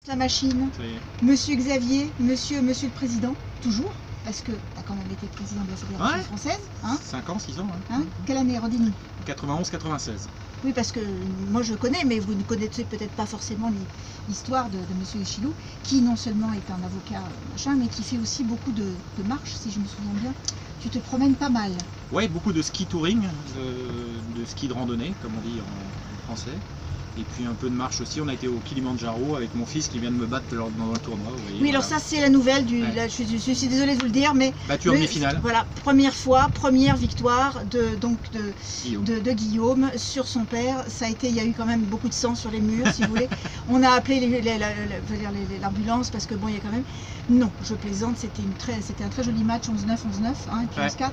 La machine, Monsieur Xavier, Monsieur le Président, toujours, parce que tu as quand même été président de la Fédération française. Hein, 5 ans, 6 ans. Hein. Quelle année, Rodini? 91-96. Oui, parce que moi je connais, mais vous ne connaissez peut-être pas forcément l'histoire de Monsieur Échilou, qui non seulement est un avocat, machin, mais qui fait aussi beaucoup de marches, si je me souviens bien. Tu te promènes pas mal. Oui, beaucoup de ski touring, de ski de randonnée, comme on dit en français. Et puis un peu de marche aussi. On a été au Kilimandjaro avec mon fils qui vient de me battre dans le tournoi. Vous voyez, oui, alors ça c'est la nouvelle là, je suis désolée de vous le dire, mais battu en demi-finale. Voilà, première victoire de Guillaume sur son père. Ça a été, il y a eu quand même beaucoup de sang sur les murs, si vous voulez. On a appelé l'ambulance parce que bon, il y a quand même. Non, je plaisante. C'était un très joli match, 11-9, 11-9, hein, et puis 11-4.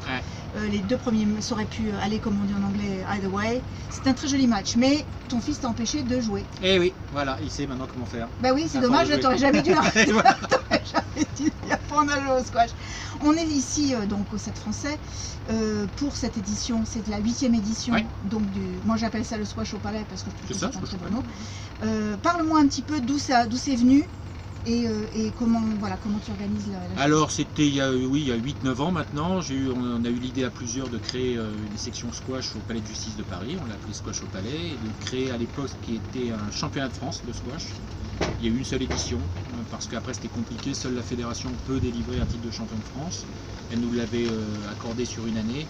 Les deux premiers, ça aurait pu aller, comme on dit en anglais, either way. C'est un très joli match, mais ton fils t'a empêché de jouer. Eh oui, voilà, il sait maintenant comment faire. Bah oui, c'est dommage, je t'aurais jamais dû apprendre à jouer au squash. On est ici donc au Stade Français pour cette édition, c'est la 8e édition. Ouais. Donc moi j'appelle ça le squash au palais parce que c'est un très bon mot. Parle-moi un petit peu d'où c'est venu. Et comment tu organises la Alors c'était il y a 8-9 ans maintenant, on a eu l'idée à plusieurs de créer une section squash au Palais de Justice de Paris, on l'a appelé Squash au Palais, et de créer à l'époque ce qui était un championnat de France de squash. Il y a eu une seule édition, parce qu'après c'était compliqué, seule la fédération peut délivrer un titre de champion de France. Elle nous l'avait accordé sur une année.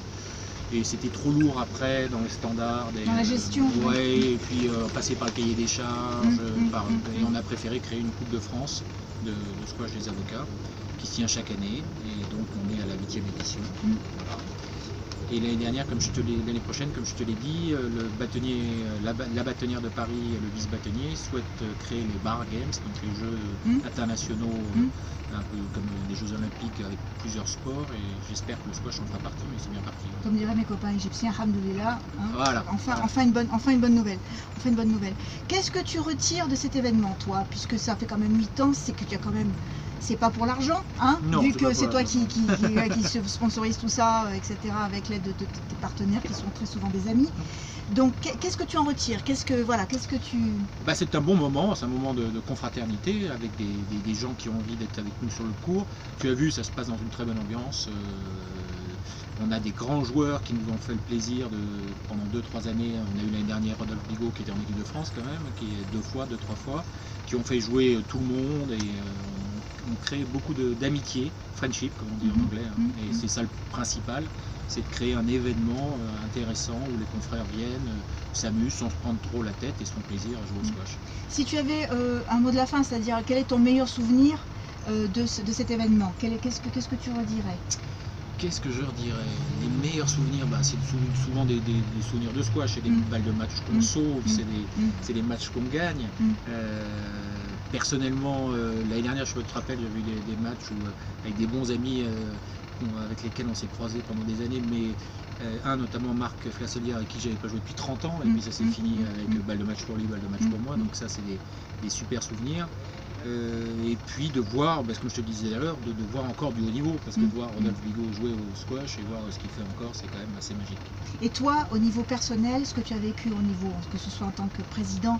Et c'était trop lourd après dans les standards. Dans la gestion. Ouais, et puis passer par le cahier des charges. Et on a préféré créer une Coupe de France de squash des avocats qui se tient chaque année. Et donc on est à la 8e édition. Voilà. Et l'année dernière, l'année prochaine, comme je te l'ai dit, la bâtonnière de Paris et le vice-bâtonnier souhaitent créer les Bar Games, donc les Jeux internationaux, un peu comme les Jeux Olympiques avec plusieurs sports, et j'espère que le squash en fera partie, mais c'est bien parti. Comme diraient mes copains égyptiens, alhamdoulilah, hein, voilà. Enfin une bonne nouvelle. Qu'est-ce que tu retires de cet événement, toi, puisque ça fait quand même 8 ans, c'est que tu as quand même... C'est pas pour l'argent, hein, non, vu que c'est toi qui sponsorise tout ça, etc., avec l'aide de tes partenaires qui sont très souvent des amis. Donc, qu'est-ce que tu en retires? Qu'est-ce que tu... Bah, c'est un bon moment, c'est un moment de confraternité avec des gens qui ont envie d'être avec nous sur le court. Tu as vu, ça se passe dans une très bonne ambiance. On a des grands joueurs qui nous ont fait le plaisir pendant 2-3 années. On a eu l'année dernière Rodolphe Bigot qui était en équipe de France quand même, qui est 2-3 fois, qui ont fait jouer tout le monde et on crée beaucoup d'amitié, friendship comme on dit en anglais, hein. Et c'est ça le principal, c'est de créer un événement intéressant où les confrères viennent, s'amusent sans se prendre trop la tête et se font plaisir à jouer au squash. Si tu avais un mot de la fin, c'est-à-dire quel est ton meilleur souvenir de cet événement, qu'est-ce que tu redirais? Qu'est-ce que je redirais? Les meilleurs souvenirs, c'est souvent des souvenirs de squash, c'est des balles de match qu'on sauve, c'est des matchs qu'on gagne. Personnellement, l'année dernière, je te rappelle, j'ai vu des matchs avec des bons amis avec lesquels on s'est croisés pendant des années, mais un notamment Marc Flasselière avec qui j'avais pas joué depuis 30 ans, et puis ça s'est fini avec balle de match pour lui, balle de match pour moi, donc ça c'est des super souvenirs. Et puis de voir, comme je te disais tout à l'heure, de voir encore du haut niveau, parce que de voir Rodolphe Bigot jouer au squash et voir ce qu'il fait encore, c'est quand même assez magique. Et toi, au niveau personnel, ce que tu as vécu au niveau, que ce soit en tant que président,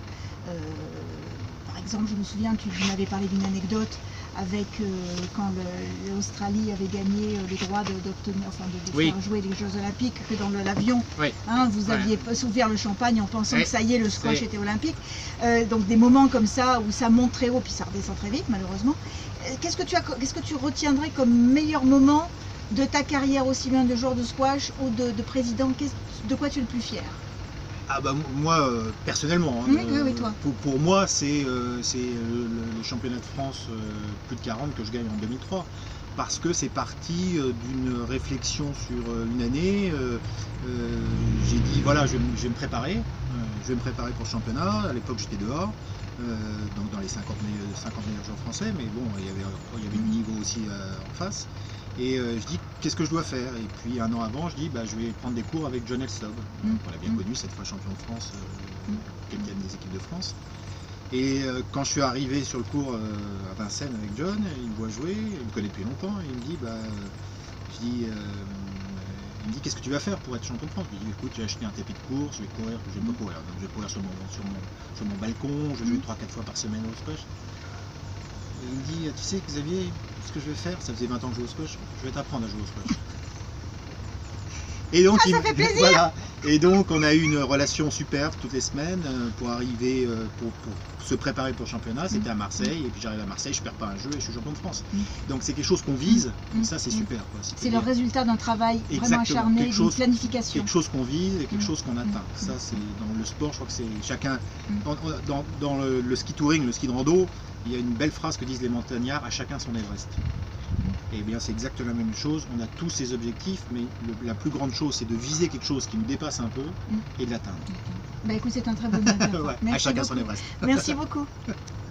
par exemple, je me souviens, tu m'avais parlé d'une anecdote avec quand l'Australie avait gagné les droits de faire jouer les Jeux Olympiques, que dans l'avion, vous aviez ouvert le champagne en pensant que ça y est, le squash était olympique. Donc des moments comme ça où ça monte très haut puis ça redescend très vite malheureusement. Qu'est-ce que tu retiendrais comme meilleur moment de ta carrière aussi bien de joueur de squash ou de président? De quoi tu es le plus fier? Moi, personnellement, toi. Pour moi, c'est le championnat de France plus de 40 que je gagne en 2003. Parce que c'est parti d'une réflexion sur une année. J'ai dit, voilà, je vais me préparer. Je vais me préparer pour le championnat. À l'époque, j'étais dehors, donc dans les 50 meilleurs joueurs français. Mais bon, il y avait du niveau aussi en face. Et je dis, qu'est-ce que je dois faire? Et puis un an avant, je dis, je vais prendre des cours avec John Elstob. On l'a bien connu, cette fois champion de France, capitaine des équipes de France. Et quand je suis arrivé sur le cours à Vincennes avec John, il me voit jouer, il me connaît depuis longtemps, et il me dit, qu'est-ce que tu vas faire pour être champion de France? Je lui dis, écoute, j'ai acheté un tapis de course, je vais courir, je vais pas courir, donc je vais courir sur mon balcon, je vais jouer 3-4 fois par semaine au squash. Il me dit, tu sais Xavier, ce que je vais faire, ça faisait 20 ans que je joue au squash, je vais t'apprendre à jouer au squash. Et donc, ça fait plaisir. voilà. Et donc on a eu une relation superbe toutes les semaines pour arriver, pour se préparer pour le championnat. C'était à Marseille, et puis j'arrive à Marseille, je perds pas un jeu et je suis champion de France. Donc c'est quelque chose qu'on vise, et ça c'est super. C'est le résultat d'un travail vraiment Exactement. acharné, d'une planification. Quelque chose qu'on vise et quelque chose qu'on atteint. Ça c'est dans le sport, je crois que c'est chacun. Dans le ski touring, le ski de rando, il y a une belle phrase que disent les montagnards, à chacun son Everest. Et bien c'est exactement la même chose, on a tous ces objectifs, mais la plus grande chose c'est de viser quelque chose qui nous dépasse un peu et de l'atteindre. Bah écoute, c'est un très beau mot. Ouais, à chacun son Everest. Merci beaucoup.